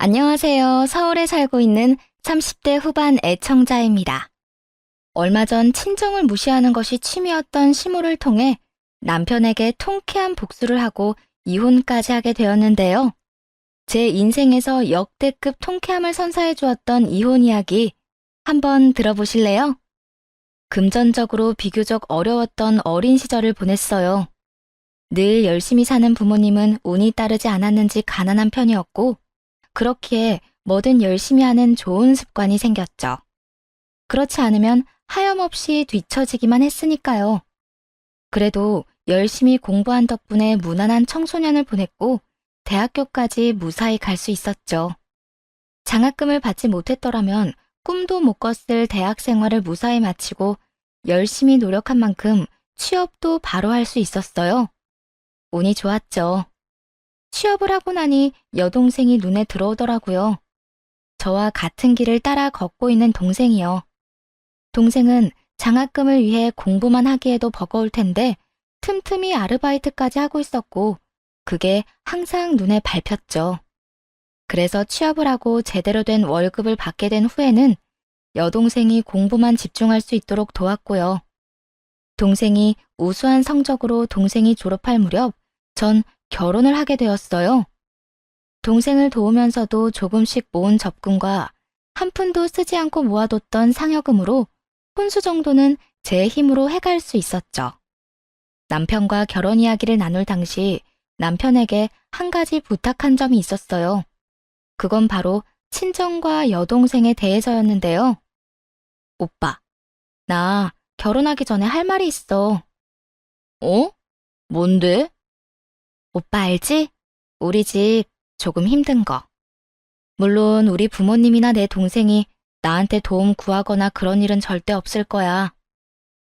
안녕하세요. 서울에 살고 있는 30대 후반 애청자입니다. 얼마 전 친정을 무시하는 것이 취미였던 시모를 통해 남편에게 통쾌한 복수를 하고 이혼까지 하게 되었는데요. 제 인생에서 역대급 통쾌함을 선사해 주었던 이혼 이야기 한번 들어보실래요? 금전적으로 비교적 어려웠던 어린 시절을 보냈어요. 늘 열심히 사는 부모님은 운이 따르지 않았는지 가난한 편이었고, 그렇기에 뭐든 열심히 하는 좋은 습관이 생겼죠. 그렇지 않으면 하염없이 뒤처지기만 했으니까요. 그래도 열심히 공부한 덕분에 무난한 청소년을 보냈고 대학교까지 무사히 갈 수 있었죠. 장학금을 받지 못했더라면 꿈도 못 꿨을 대학 생활을 무사히 마치고 열심히 노력한 만큼 취업도 바로 할 수 있었어요. 운이 좋았죠. 취업을 하고 나니 여동생이 눈에 들어오더라고요. 저와 같은 길을 따라 걷고 있는 동생이요. 동생은 장학금을 위해 공부만 하기에도 버거울 텐데 틈틈이 아르바이트까지 하고 있었고 그게 항상 눈에 밟혔죠. 그래서 취업을 하고 제대로 된 월급을 받게 된 후에는 여동생이 공부만 집중할 수 있도록 도왔고요. 동생이 우수한 성적으로 동생이 졸업할 무렵 전 결혼을 하게 되었어요. 동생을 도우면서도 조금씩 모은 적금과 한 푼도 쓰지 않고 모아뒀던 상여금으로 혼수 정도는 제 힘으로 해갈 수 있었죠. 남편과 결혼 이야기를 나눌 당시 남편에게 한 가지 부탁한 점이 있었어요. 그건 바로 친정과 여동생에 대해서였는데요. 오빠, 나 결혼하기 전에 할 말이 있어. 어? 뭔데? 오빠 알지? 우리 집 조금 힘든 거. 물론 우리 부모님이나 내 동생이 나한테 도움 구하거나 그런 일은 절대 없을 거야.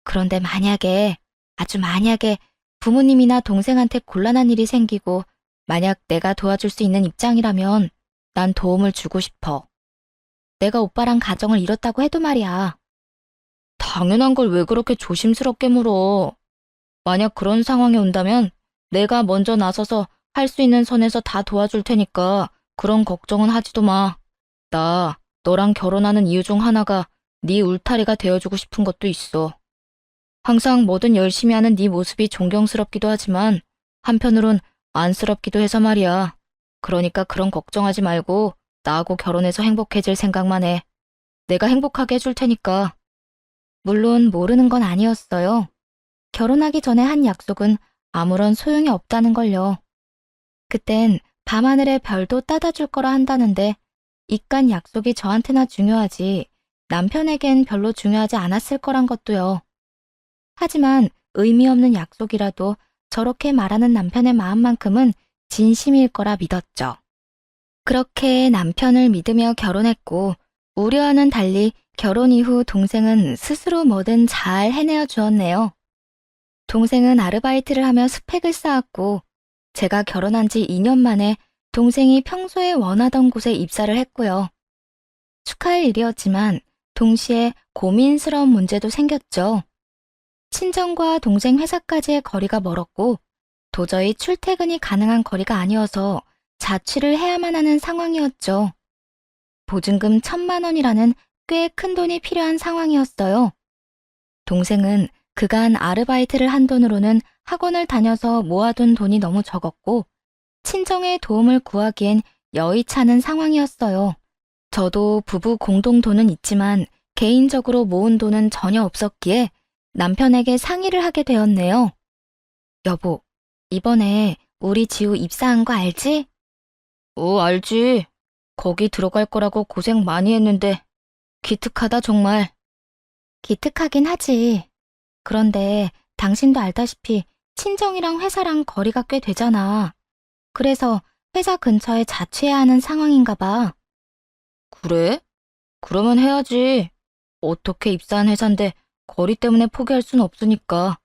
그런데 만약에, 아주 만약에 부모님이나 동생한테 곤란한 일이 생기고 만약 내가 도와줄 수 있는 입장이라면 난 도움을 주고 싶어. 내가 오빠랑 가정을 이뤘다고 해도 말이야. 당연한 걸 왜 그렇게 조심스럽게 물어. 만약 그런 상황이 온다면 내가 먼저 나서서 할 수 있는 선에서 다 도와줄 테니까 그런 걱정은 하지도 마. 나 너랑 결혼하는 이유 중 하나가 네 울타리가 되어주고 싶은 것도 있어. 항상 뭐든 열심히 하는 네 모습이 존경스럽기도 하지만 한편으론 안쓰럽기도 해서 말이야. 그러니까 그런 걱정하지 말고 나하고 결혼해서 행복해질 생각만 해. 내가 행복하게 해줄 테니까. 물론 모르는 건 아니었어요. 결혼하기 전에 한 약속은 아무런 소용이 없다는 걸요. 그땐 밤하늘의 별도 따다 줄 거라 한다는데 이깟 약속이 저한테나 중요하지 남편에겐 별로 중요하지 않았을 거란 것도요. 하지만 의미 없는 약속이라도 저렇게 말하는 남편의 마음만큼은 진심일 거라 믿었죠. 그렇게 남편을 믿으며 결혼했고 우려와는 달리 결혼 이후 동생은 스스로 뭐든 잘 해내어 주었네요. 동생은 아르바이트를 하며 스펙을 쌓았고 제가 결혼한 지 2년 만에 동생이 평소에 원하던 곳에 입사를 했고요. 축하할 일이었지만 동시에 고민스러운 문제도 생겼죠. 친정과 동생 회사까지의 거리가 멀었고 도저히 출퇴근이 가능한 거리가 아니어서 자취를 해야만 하는 상황이었죠. 보증금 1,000만 원이라는 꽤 큰 돈이 필요한 상황이었어요. 동생은 그간 아르바이트를 한 돈으로는 학원을 다녀서 모아둔 돈이 너무 적었고 친정의 도움을 구하기엔 여의찮은 상황이었어요. 저도 부부 공동 돈은 있지만 개인적으로 모은 돈은 전혀 없었기에 남편에게 상의를 하게 되었네요. 여보, 이번에 우리 지우 입사한 거 알지? 알지. 거기 들어갈 거라고 고생 많이 했는데 기특하다 정말. 기특하긴 하지. 그런데 당신도 알다시피 친정이랑 회사랑 거리가 꽤 되잖아. 그래서 회사 근처에 자취해야 하는 상황인가 봐. 그래? 그러면 해야지. 어떻게 입사한 회사인데 거리 때문에 포기할 순 없으니까.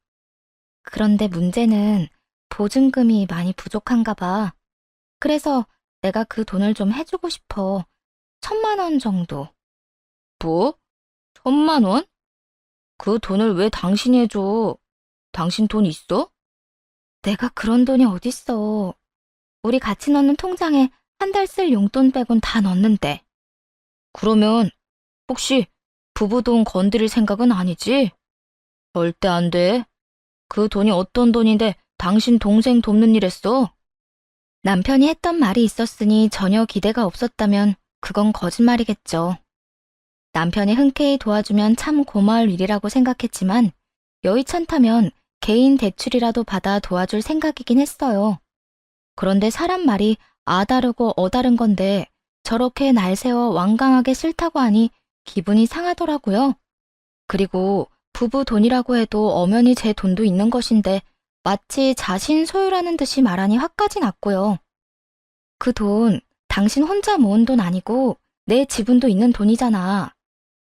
그런데 문제는 보증금이 많이 부족한가 봐. 그래서 내가 그 돈을 좀 해주고 싶어. 1,000만 원 정도. 뭐? 1,000만 원? 그 돈을 왜 당신이 해줘? 당신 돈 있어? 내가 그런 돈이 어딨어. 우리 같이 넣는 통장에 한 달 쓸 용돈 빼곤 다 넣었는데. 그러면 혹시 부부 돈 건드릴 생각은 아니지? 절대 안 돼. 그 돈이 어떤 돈인데 당신 동생 돕는 일 했어? 남편이 했던 말이 있었으니 전혀 기대가 없었다면 그건 거짓말이겠죠. 남편이 흔쾌히 도와주면 참 고마울 일이라고 생각했지만 여의찮다면 개인 대출이라도 받아 도와줄 생각이긴 했어요. 그런데 사람 말이 아다르고 어다른 건데 저렇게 날 세워 완강하게 싫다고 하니 기분이 상하더라고요. 그리고 부부 돈이라고 해도 엄연히 제 돈도 있는 것인데 마치 자신 소유라는 듯이 말하니 화까지 났고요. 그 돈 당신 혼자 모은 돈 아니고 내 지분도 있는 돈이잖아.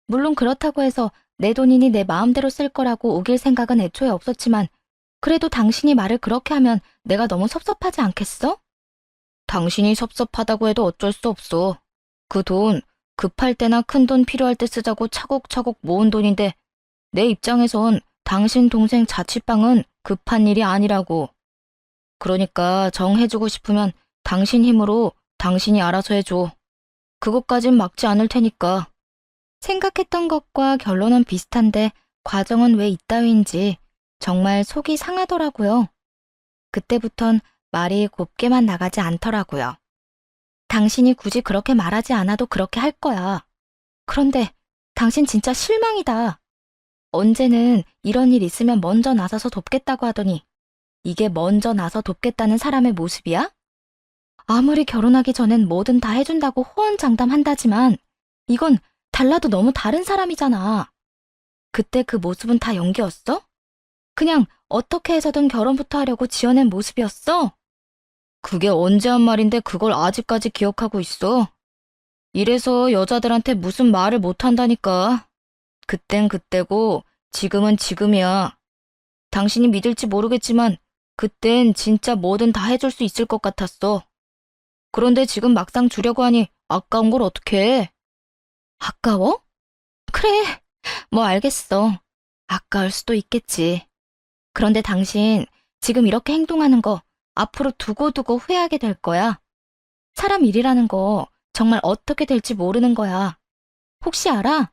물론 그렇다고 해서 내 돈이니 내 마음대로 쓸 거라고 우길 생각은 애초에 없었지만 그래도 당신이 말을 그렇게 하면 내가 너무 섭섭하지 않겠어? 당신이 섭섭하다고 해도 어쩔 수 없어. 그 돈 급할 때나 큰 돈 필요할 때 쓰자고 차곡차곡 모은 돈인데 내 입장에선 당신 동생 자취방은 급한 일이 아니라고. 그러니까 정해주고 싶으면 당신 힘으로 당신이 알아서 해줘. 그것까진 막지 않을 테니까. 생각했던 것과 결론은 비슷한데 과정은 왜 이따위인지 정말 속이 상하더라고요. 그때부턴 말이 곱게만 나가지 않더라고요. 당신이 굳이 그렇게 말하지 않아도 그렇게 할 거야. 그런데 당신 진짜 실망이다. 언제는 이런 일 있으면 먼저 나서서 돕겠다고 하더니 이게 먼저 나서 돕겠다는 사람의 모습이야? 아무리 결혼하기 전엔 뭐든 다 해준다고 호언장담한다지만 이건 달라도 너무 다른 사람이잖아. 그때 그 모습은 다 연기였어? 그냥 어떻게 해서든 결혼부터 하려고 지어낸 모습이었어? 그게 언제 한 말인데 그걸 아직까지 기억하고 있어? 이래서 여자들한테 무슨 말을 못한다니까. 그땐 그때고 지금은 지금이야. 당신이 믿을지 모르겠지만 그땐 진짜 뭐든 다 해줄 수 있을 것 같았어. 그런데 지금 막상 주려고 하니 아까운 걸 어떡해? 아까워? 그래, 뭐 알겠어. 아까울 수도 있겠지. 그런데 당신 지금 이렇게 행동하는 거 앞으로 두고두고 후회하게 될 거야. 사람 일이라는 거 정말 어떻게 될지 모르는 거야. 혹시 알아?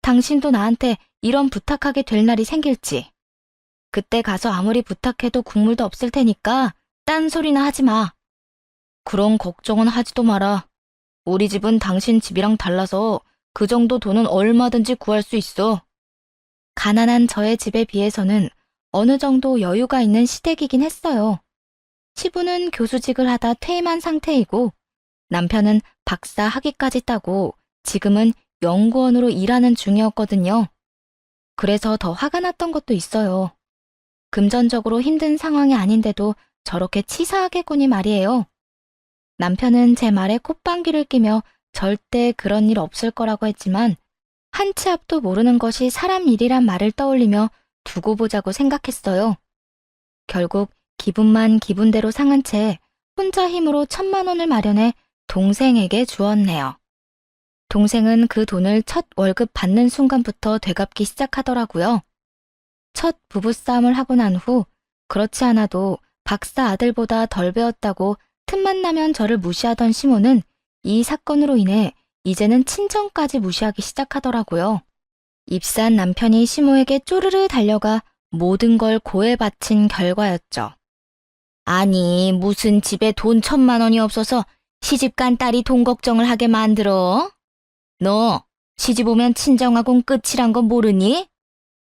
당신도 나한테 이런 부탁하게 될 날이 생길지. 그때 가서 아무리 부탁해도 국물도 없을 테니까 딴소리나 하지 마. 그런 걱정은 하지도 마라. 우리 집은 당신 집이랑 달라서 그 정도 돈은 얼마든지 구할 수 있어. 가난한 저의 집에 비해서는 어느 정도 여유가 있는 시댁이긴 했어요. 시부는 교수직을 하다 퇴임한 상태이고 남편은 박사 학위까지 따고 지금은 연구원으로 일하는 중이었거든요. 그래서 더 화가 났던 것도 있어요. 금전적으로 힘든 상황이 아닌데도 저렇게 치사하게 구니 말이에요. 남편은 제 말에 콧방귀를 끼며 절대 그런 일 없을 거라고 했지만 한 치 앞도 모르는 것이 사람 일이란 말을 떠올리며 두고 보자고 생각했어요. 결국 기분만 기분대로 상한 채 혼자 힘으로 1,000만 원을 마련해 동생에게 주었네요. 동생은 그 돈을 첫 월급 받는 순간부터 되갚기 시작하더라고요. 첫 부부싸움을 하고 난 후 그렇지 않아도 박사 아들보다 덜 배웠다고 틈만 나면 저를 무시하던 시모는 이 사건으로 인해 이제는 친정까지 무시하기 시작하더라고요. 입사한 남편이 시모에게 쪼르르 달려가 모든 걸 고에 바친 결과였죠. 아니, 무슨 집에 돈 1,000만 원이 없어서 시집간 딸이 돈 걱정을 하게 만들어? 너 시집 오면 친정하고는 끝이란 건 모르니?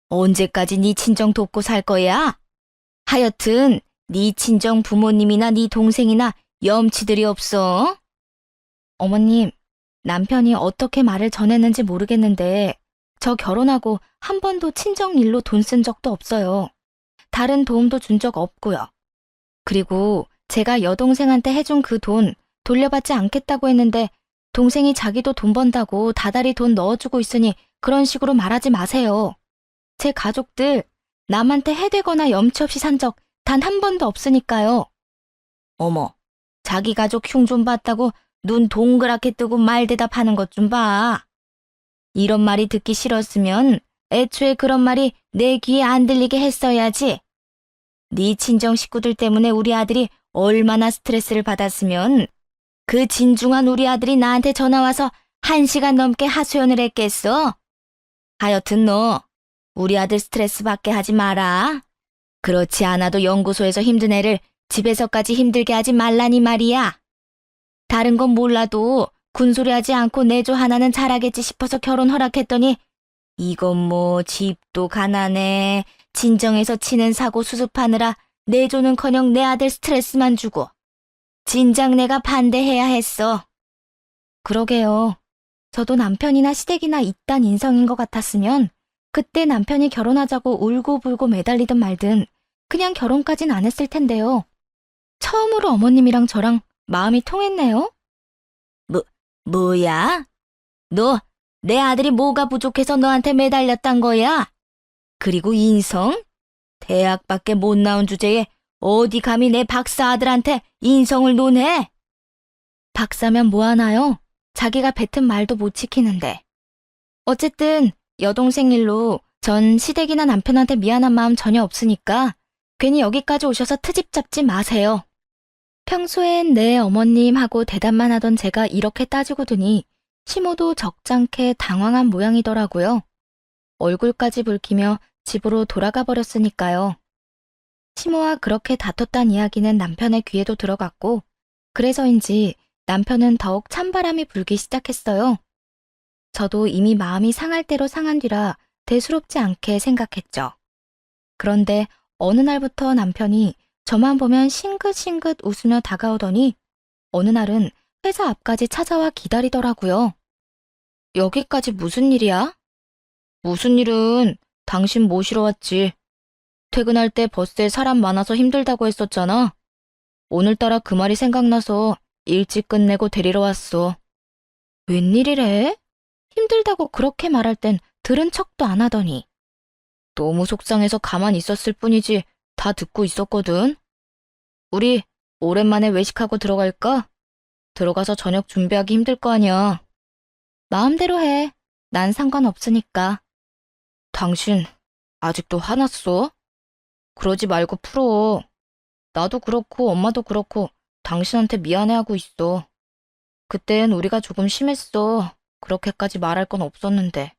언제까지 네 친정 돕고 살 거야? 하여튼 네 친정 부모님이나 네 동생이나 염치들이 없어? 어머님, 남편이 어떻게 말을 전했는지 모르겠는데 저 결혼하고 한 번도 친정 일로 돈 쓴 적도 없어요. 다른 도움도 준 적 없고요. 그리고 제가 여동생한테 해준 그 돈 돌려받지 않겠다고 했는데 동생이 자기도 돈 번다고 다달이 돈 넣어주고 있으니 그런 식으로 말하지 마세요. 제 가족들 남한테 해대거나 염치 없이 산 적 단 한 번도 없으니까요. 어머, 자기 가족 흉 좀 봤다고 눈 동그랗게 뜨고 말 대답하는 것 좀 봐. 이런 말이 듣기 싫었으면 애초에 그런 말이 내 귀에 안 들리게 했어야지. 네 친정 식구들 때문에 우리 아들이 얼마나 스트레스를 받았으면 그 진중한 우리 아들이 나한테 전화와서 1시간 넘게 하소연을 했겠어? 하여튼 너 우리 아들 스트레스 받게 하지 마라. 그렇지 않아도 연구소에서 힘든 애를 집에서까지 힘들게 하지 말라니 말이야. 다른 건 몰라도 군소리하지 않고 내조 하나는 잘하겠지 싶어서 결혼 허락했더니 이건 뭐 집도 가난해, 진정에서 치는 사고 수습하느라 내조는커녕 내 아들 스트레스만 주고 진작 내가 반대해야 했어. 그러게요. 저도 남편이나 시댁이나 이딴 인성인 것 같았으면 그때 남편이 결혼하자고 울고불고 매달리든 말든 그냥 결혼까진 안 했을 텐데요. 처음으로 어머님이랑 저랑 마음이 통했네요. 뭐야? 너 내 아들이 뭐가 부족해서 너한테 매달렸단 거야? 그리고 인성? 대학밖에 못 나온 주제에 어디 감히 내 박사 아들한테 인성을 논해? 박사면 뭐하나요? 자기가 뱉은 말도 못 지키는데. 어쨌든 여동생 일로 전 시댁이나 남편한테 미안한 마음 전혀 없으니까 괜히 여기까지 오셔서 트집 잡지 마세요. 평소엔 네 어머님하고 대답만 하던 제가 이렇게 따지고 드니 시모도 적잖게 당황한 모양이더라고요. 얼굴까지 붉히며 집으로 돌아가 버렸으니까요. 시모와 그렇게 다퉜단 이야기는 남편의 귀에도 들어갔고 그래서인지 남편은 더욱 찬바람이 불기 시작했어요. 저도 이미 마음이 상할 대로 상한 뒤라 대수롭지 않게 생각했죠. 그런데 어느 날부터 남편이 저만 보면 싱긋싱긋 웃으며 다가오더니 어느 날은 회사 앞까지 찾아와 기다리더라고요. 여기까지 무슨 일이야? 무슨 일은 당신 모시러 왔지. 퇴근할 때 버스에 사람 많아서 힘들다고 했었잖아. 오늘따라 그 말이 생각나서 일찍 끝내고 데리러 왔어. 웬일이래? 힘들다고 그렇게 말할 땐 들은 척도 안 하더니. 너무 속상해서 가만히 있었을 뿐이지 다 듣고 있었거든. 우리 오랜만에 외식하고 들어갈까? 들어가서 저녁 준비하기 힘들 거 아니야. 마음대로 해. 난 상관없으니까. 당신 아직도 화났어? 그러지 말고 풀어. 나도 그렇고 엄마도 그렇고 당신한테 미안해하고 있어. 그땐 우리가 조금 심했어. 그렇게까지 말할 건 없었는데.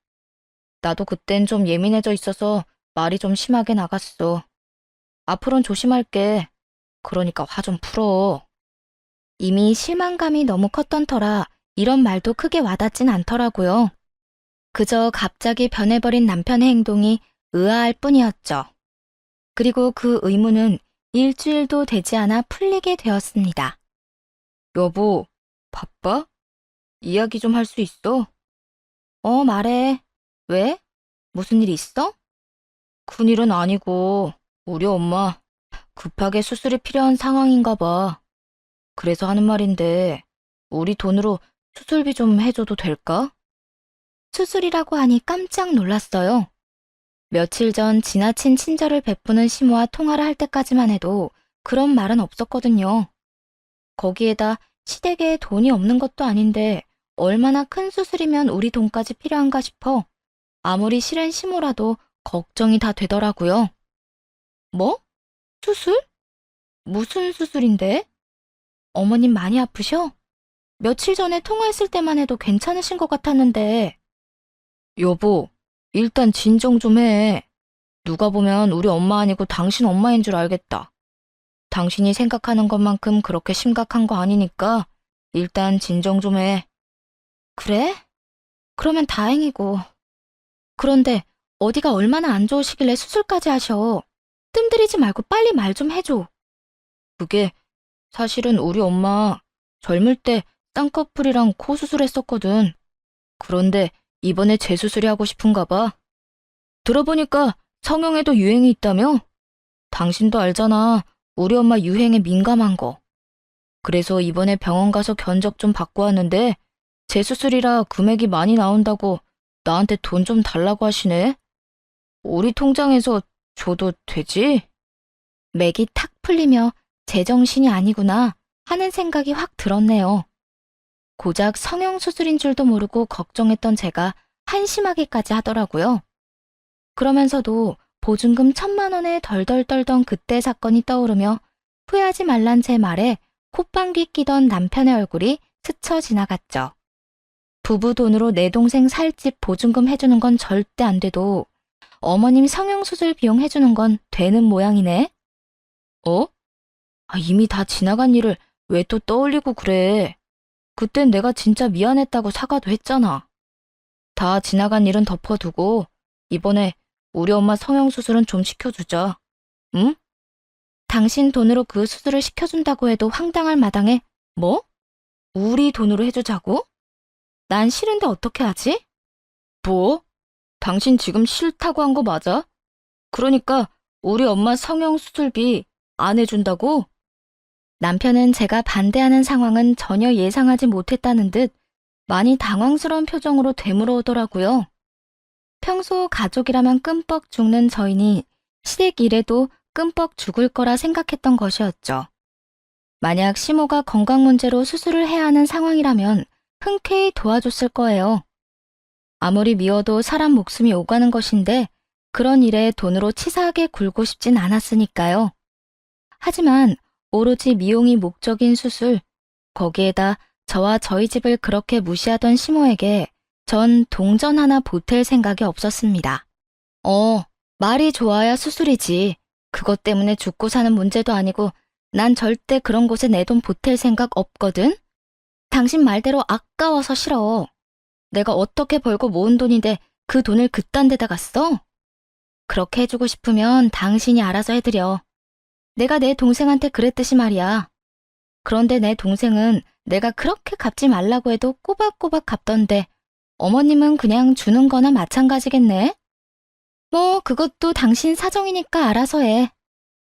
나도 그땐 좀 예민해져 있어서 말이 좀 심하게 나갔어. 앞으로는 조심할게. 그러니까 화 좀 풀어. 이미 실망감이 너무 컸던 터라 이런 말도 크게 와닿진 않더라고요. 그저 갑자기 변해버린 남편의 행동이 의아할 뿐이었죠. 그리고 그 의문은 일주일도 되지 않아 풀리게 되었습니다. 여보, 바빠? 이야기 좀 할 수 있어? 말해. 왜? 무슨 일 있어? 큰일은 아니고 우리 엄마 급하게 수술이 필요한 상황인가 봐. 그래서 하는 말인데 우리 돈으로 수술비 좀 해줘도 될까? 수술이라고 하니 깜짝 놀랐어요. 며칠 전 지나친 친절을 베푸는 시모와 통화를 할 때까지만 해도 그런 말은 없었거든요. 거기에다 시댁에 돈이 없는 것도 아닌데 얼마나 큰 수술이면 우리 돈까지 필요한가 싶어 아무리 싫은 시모라도 걱정이 다 되더라고요. 뭐? 수술? 무슨 수술인데? 어머님 많이 아프셔? 며칠 전에 통화했을 때만 해도 괜찮으신 것 같았는데. 여보, 일단 진정 좀 해. 누가 보면 우리 엄마 아니고 당신 엄마인 줄 알겠다. 당신이 생각하는 것만큼 그렇게 심각한 거 아니니까 일단 진정 좀 해. 그래? 그러면 다행이고. 그런데 어디가 얼마나 안 좋으시길래 수술까지 하셔. 뜸들이지 말고 빨리 말 좀 해줘. 그게 사실은 우리 엄마 젊을 때 쌍꺼풀이랑 코 수술했었거든. 그런데 이번에 재수술이 하고 싶은가 봐. 들어보니까 성형에도 유행이 있다며? 당신도 알잖아. 우리 엄마 유행에 민감한 거. 그래서 이번에 병원 가서 견적 좀 받고 왔는데 재수술이라 금액이 많이 나온다고 나한테 돈 좀 달라고 하시네. 우리 통장에서 줘도 되지? 맥이 탁 풀리며 제정신이 아니구나 하는 생각이 확 들었네요. 고작 성형수술인 줄도 모르고 걱정했던 제가 한심하게까지 하더라고요. 그러면서도 보증금 1,000만 원에 덜덜 떨던 그때 사건이 떠오르며 후회하지 말란 제 말에 콧방귀 끼던 남편의 얼굴이 스쳐 지나갔죠. 부부 돈으로 내 동생 살집 보증금 해주는 건 절대 안 돼도 어머님 성형수술 비용 해주는 건 되는 모양이네. 어? 이미 다 지나간 일을 왜 또 떠올리고 그래. 그땐 내가 진짜 미안했다고 사과도 했잖아. 다 지나간 일은 덮어두고 이번에 우리 엄마 성형수술은 좀 시켜주자. 응? 당신 돈으로 그 수술을 시켜준다고 해도 황당할 마당에 뭐? 우리 돈으로 해주자고? 난 싫은데 어떻게 하지? 뭐? 당신 지금 싫다고 한 거 맞아? 그러니까 우리 엄마 성형수술비 안 해준다고? 남편은 제가 반대하는 상황은 전혀 예상하지 못했다는 듯 많이 당황스러운 표정으로 되물어오더라고요. 평소 가족이라면 끔뻑 죽는 저희니 시댁 일에도 끔뻑 죽을 거라 생각했던 것이었죠. 만약 시모가 건강 문제로 수술을 해야 하는 상황이라면 흔쾌히 도와줬을 거예요. 아무리 미워도 사람 목숨이 오가는 것인데 그런 일에 돈으로 치사하게 굴고 싶진 않았으니까요. 하지만 오로지 미용이 목적인 수술, 거기에다 저와 저희 집을 그렇게 무시하던 시모에게 전 동전 하나 보탤 생각이 없었습니다. 말이 좋아야 수술이지. 그것 때문에 죽고 사는 문제도 아니고 난 절대 그런 곳에 내 돈 보탤 생각 없거든? 당신 말대로 아까워서 싫어. 내가 어떻게 벌고 모은 돈인데 그 돈을 그딴 데다가 써? 그렇게 해주고 싶으면 당신이 알아서 해드려. 내가 내 동생한테 그랬듯이 말이야. 그런데 내 동생은 내가 그렇게 갚지 말라고 해도 꼬박꼬박 갚던데 어머님은 그냥 주는 거나 마찬가지겠네? 뭐 그것도 당신 사정이니까 알아서 해.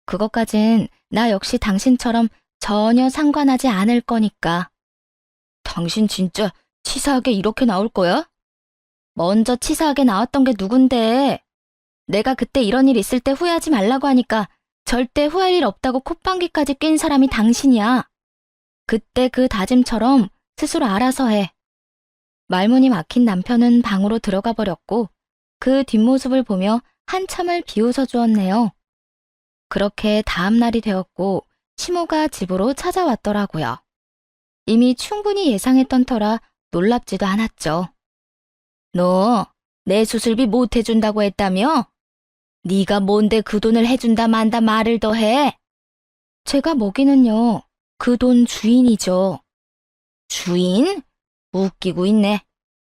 그것까진 나 역시 당신처럼 전혀 상관하지 않을 거니까. 당신 진짜 치사하게 이렇게 나올 거야? 먼저 치사하게 나왔던 게 누군데? 내가 그때 이런 일 있을 때 후회하지 말라고 하니까 절대 후회할 일 없다고 콧방귀까지 낀 사람이 당신이야. 그때 그 다짐처럼 스스로 알아서 해. 말문이 막힌 남편은 방으로 들어가 버렸고 그 뒷모습을 보며 한참을 비웃어 주었네요. 그렇게 다음 날이 되었고 시모가 집으로 찾아왔더라고요. 이미 충분히 예상했던 터라 놀랍지도 않았죠. 너 내 수술비 못 해준다고 했다며? 네가 뭔데 그 돈을 해준다 만다 말을 더 해? 제가 먹이는요. 그 돈 주인이죠. 주인? 웃기고 있네.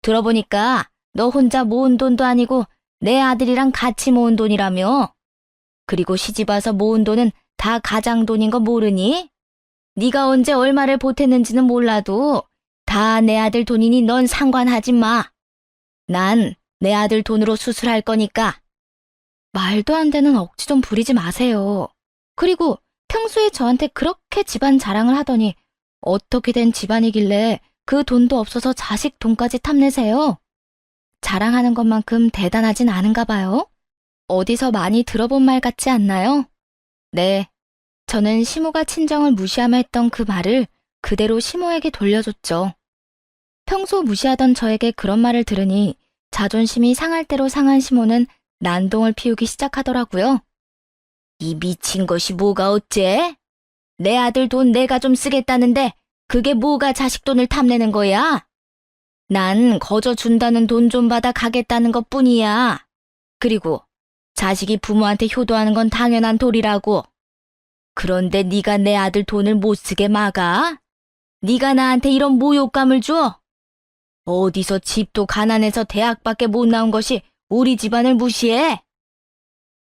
들어보니까 너 혼자 모은 돈도 아니고 내 아들이랑 같이 모은 돈이라며? 그리고 시집와서 모은 돈은 다 가장 돈인 거 모르니? 네가 언제 얼마를 보탰는지는 몰라도 다 내 아들 돈이니 넌 상관하지 마. 난 내 아들 돈으로 수술할 거니까. 말도 안 되는 억지 좀 부리지 마세요. 그리고 평소에 저한테 그렇게 집안 자랑을 하더니 어떻게 된 집안이길래 그 돈도 없어서 자식 돈까지 탐내세요? 자랑하는 것만큼 대단하진 않은가 봐요. 어디서 많이 들어본 말 같지 않나요? 네, 저는 시모가 친정을 무시하며 했던 그 말을 그대로 시모에게 돌려줬죠. 평소 무시하던 저에게 그런 말을 들으니 자존심이 상할 대로 상한 시모는 난동을 피우기 시작하더라고요. 이 미친 것이 뭐가 어째? 내 아들 돈 내가 좀 쓰겠다는데 그게 뭐가 자식 돈을 탐내는 거야? 난 거저 준다는 돈 좀 받아 가겠다는 것뿐이야. 그리고 자식이 부모한테 효도하는 건 당연한 도리라고. 그런데 네가 내 아들 돈을 못 쓰게 막아? 네가 나한테 이런 모욕감을 줘? 어디서 집도 가난해서 대학밖에 못 나온 것이 우리 집안을 무시해?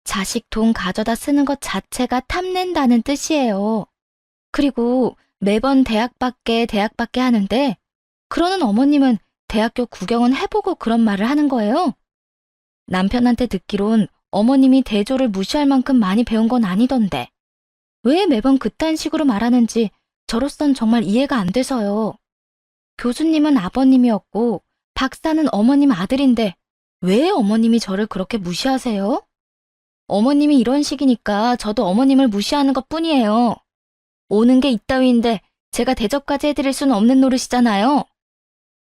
자식 돈 가져다 쓰는 것 자체가 탐낸다는 뜻이에요. 그리고 매번 대학밖에 하는데 그러는 어머님은 대학교 구경은 해보고 그런 말을 하는 거예요. 남편한테 듣기론 어머님이 대조를 무시할 만큼 많이 배운 건 아니던데 왜 매번 그딴 식으로 말하는지 저로선 정말 이해가 안 돼서요. 교수님은 아버님이었고 박사는 어머님 아들인데 왜 어머님이 저를 그렇게 무시하세요? 어머님이 이런 식이니까 저도 어머님을 무시하는 것뿐이에요. 오는 게 이따위인데 제가 대접까지 해드릴 수는 없는 노릇이잖아요.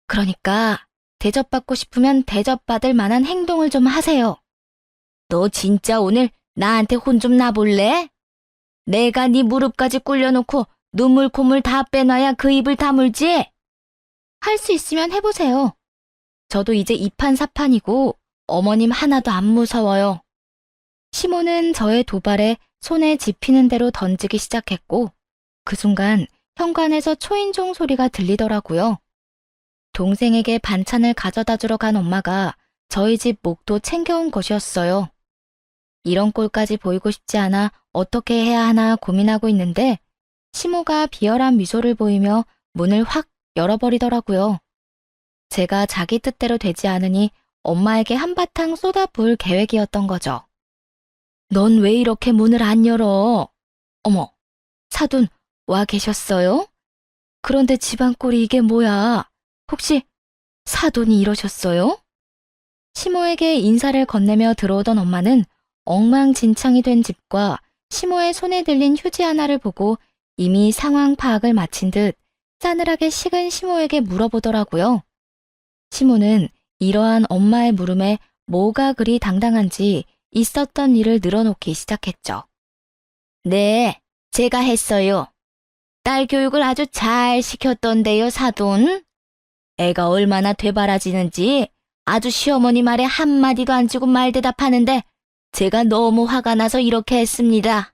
그러니까 대접받고 싶으면 대접받을 만한 행동을 좀 하세요. 너 진짜 오늘 나한테 혼 좀 나볼래? 내가 네 무릎까지 꿇려놓고 눈물 콧물 다 빼놔야 그 입을 다물지? 할 수 있으면 해보세요. 저도 이제 이판사판이고 어머님 하나도 안 무서워요. 시모는 저의 도발에 손에 집히는 대로 던지기 시작했고 그 순간 현관에서 초인종 소리가 들리더라고요. 동생에게 반찬을 가져다 주러 간 엄마가 저희 집 목도 챙겨온 것이었어요. 이런 꼴까지 보이고 싶지 않아 어떻게 해야 하나 고민하고 있는데 시모가 비열한 미소를 보이며 문을 확 열어버리더라고요. 제가 자기 뜻대로 되지 않으니 엄마에게 한바탕 쏟아부을 계획이었던 거죠. 넌 왜 이렇게 문을 안 열어? 어머, 사돈 와 계셨어요? 그런데 집안 꼴이 이게 뭐야? 혹시 사돈이 이러셨어요? 시모에게 인사를 건네며 들어오던 엄마는 엉망진창이 된 집과 시모의 손에 들린 휴지 하나를 보고 이미 상황 파악을 마친 듯 싸늘하게 식은 시모에게 물어보더라고요. 시모는 이러한 엄마의 물음에 뭐가 그리 당당한지 있었던 일을 늘어놓기 시작했죠. 네, 제가 했어요. 딸 교육을 아주 잘 시켰던데요, 사돈. 애가 얼마나 되바라지는지 아주 시어머니 말에 한마디도 안 주고 말대답하는데 제가 너무 화가 나서 이렇게 했습니다.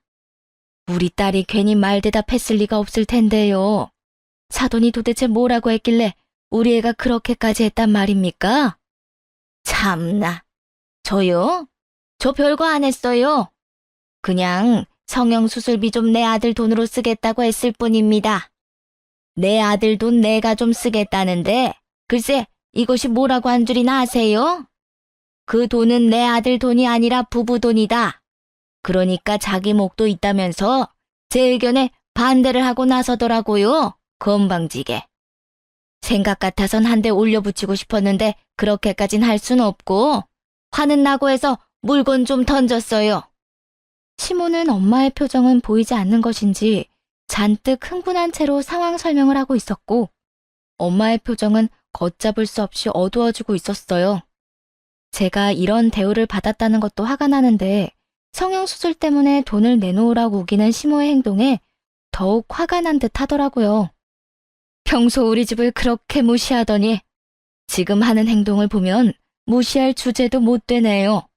우리 딸이 괜히 말대답했을 리가 없을 텐데요. 사돈이 도대체 뭐라고 했길래 우리 애가 그렇게까지 했단 말입니까? 참나. 저요? 저 별거 안 했어요. 그냥 성형수술비 좀 내 아들 돈으로 쓰겠다고 했을 뿐입니다. 내 아들 돈 내가 좀 쓰겠다는데 글쎄 이것이 뭐라고 한 줄이나 아세요? 그 돈은 내 아들 돈이 아니라 부부 돈이다. 그러니까 자기 목도 있다면서 제 의견에 반대를 하고 나서더라고요. 건방지게. 생각 같아선 한 대 올려붙이고 싶었는데 그렇게까진 할 순 없고 화는 나고 해서 물건 좀 던졌어요. 시모는 엄마의 표정은 보이지 않는 것인지 잔뜩 흥분한 채로 상황 설명을 하고 있었고 엄마의 표정은 걷잡을 수 없이 어두워지고 있었어요. 제가 이런 대우를 받았다는 것도 화가 나는데 성형수술 때문에 돈을 내놓으라고 우기는 시모의 행동에 더욱 화가 난 듯 하더라고요. 평소 우리 집을 그렇게 무시하더니 지금 하는 행동을 보면 무시할 주제도 못 되네요.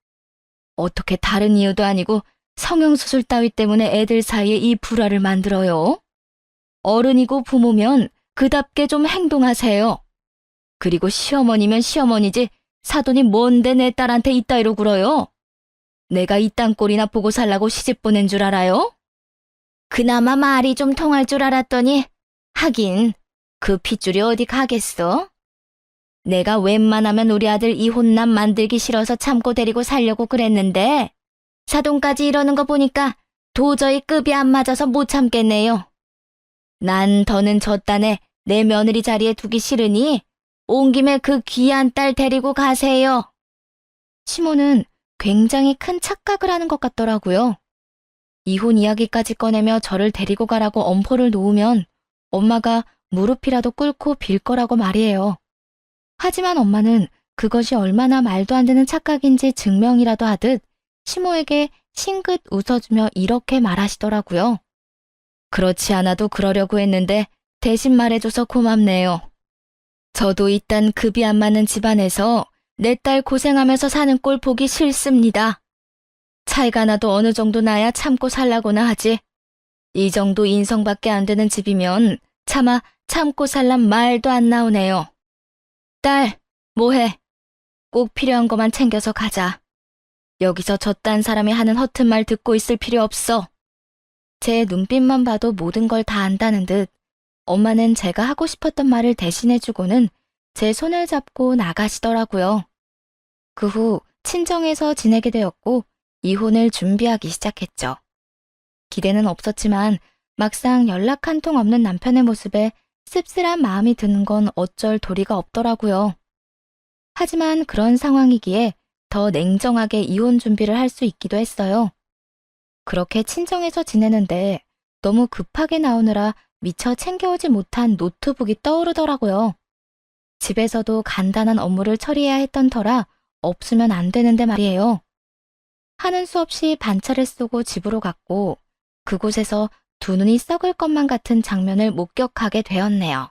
어떻게 다른 이유도 아니고 성형수술 따위 때문에 애들 사이에 이 불화를 만들어요? 어른이고 부모면 그답게 좀 행동하세요. 그리고 시어머니면 시어머니지 사돈이 뭔데 내 딸한테 이따위로 굴어요? 내가 이딴 꼴이나 보고 살라고 시집 보낸 줄 알아요? 그나마 말이 좀 통할 줄 알았더니 하긴 그 핏줄이 어디 가겠어? 내가 웬만하면 우리 아들 이혼남 만들기 싫어서 참고 데리고 살려고 그랬는데 사돈까지 이러는 거 보니까 도저히 급이 안 맞아서 못 참겠네요. 난 더는 저 딴에 내 며느리 자리에 두기 싫으니 온 김에 그 귀한 딸 데리고 가세요. 시모는 굉장히 큰 착각을 하는 것 같더라고요. 이혼 이야기까지 꺼내며 저를 데리고 가라고 엄포를 놓으면 엄마가 무릎이라도 꿇고 빌 거라고 말이에요. 하지만 엄마는 그것이 얼마나 말도 안 되는 착각인지 증명이라도 하듯 시모에게 싱긋 웃어주며 이렇게 말하시더라고요. 그렇지 않아도 그러려고 했는데 대신 말해줘서 고맙네요. 저도 이딴 급이 안 맞는 집안에서 내 딸 고생하면서 사는 꼴 보기 싫습니다. 차이가 나도 어느 정도 나야 참고 살라고나 하지. 이 정도 인성밖에 안 되는 집이면 차마 참고 살란 말도 안 나오네요. 딸, 뭐해? 꼭 필요한 것만 챙겨서 가자. 여기서 저딴 사람이 하는 허튼 말 듣고 있을 필요 없어. 제 눈빛만 봐도 모든 걸 다 안다는 듯 엄마는 제가 하고 싶었던 말을 대신해주고는 제 손을 잡고 나가시더라고요. 그 후 친정에서 지내게 되었고 이혼을 준비하기 시작했죠. 기대는 없었지만 막상 연락 한 통 없는 남편의 모습에 씁쓸한 마음이 드는 건 어쩔 도리가 없더라고요. 하지만 그런 상황이기에 더 냉정하게 이혼 준비를 할 수 있기도 했어요. 그렇게 친정에서 지내는데 너무 급하게 나오느라 미처 챙겨오지 못한 노트북이 떠오르더라고요. 집에서도 간단한 업무를 처리해야 했던 터라 없으면 안 되는데 말이에요. 하는 수 없이 반차를 쏘고 집으로 갔고 그곳에서 두 눈이 썩을 것만 같은 장면을 목격하게 되었네요.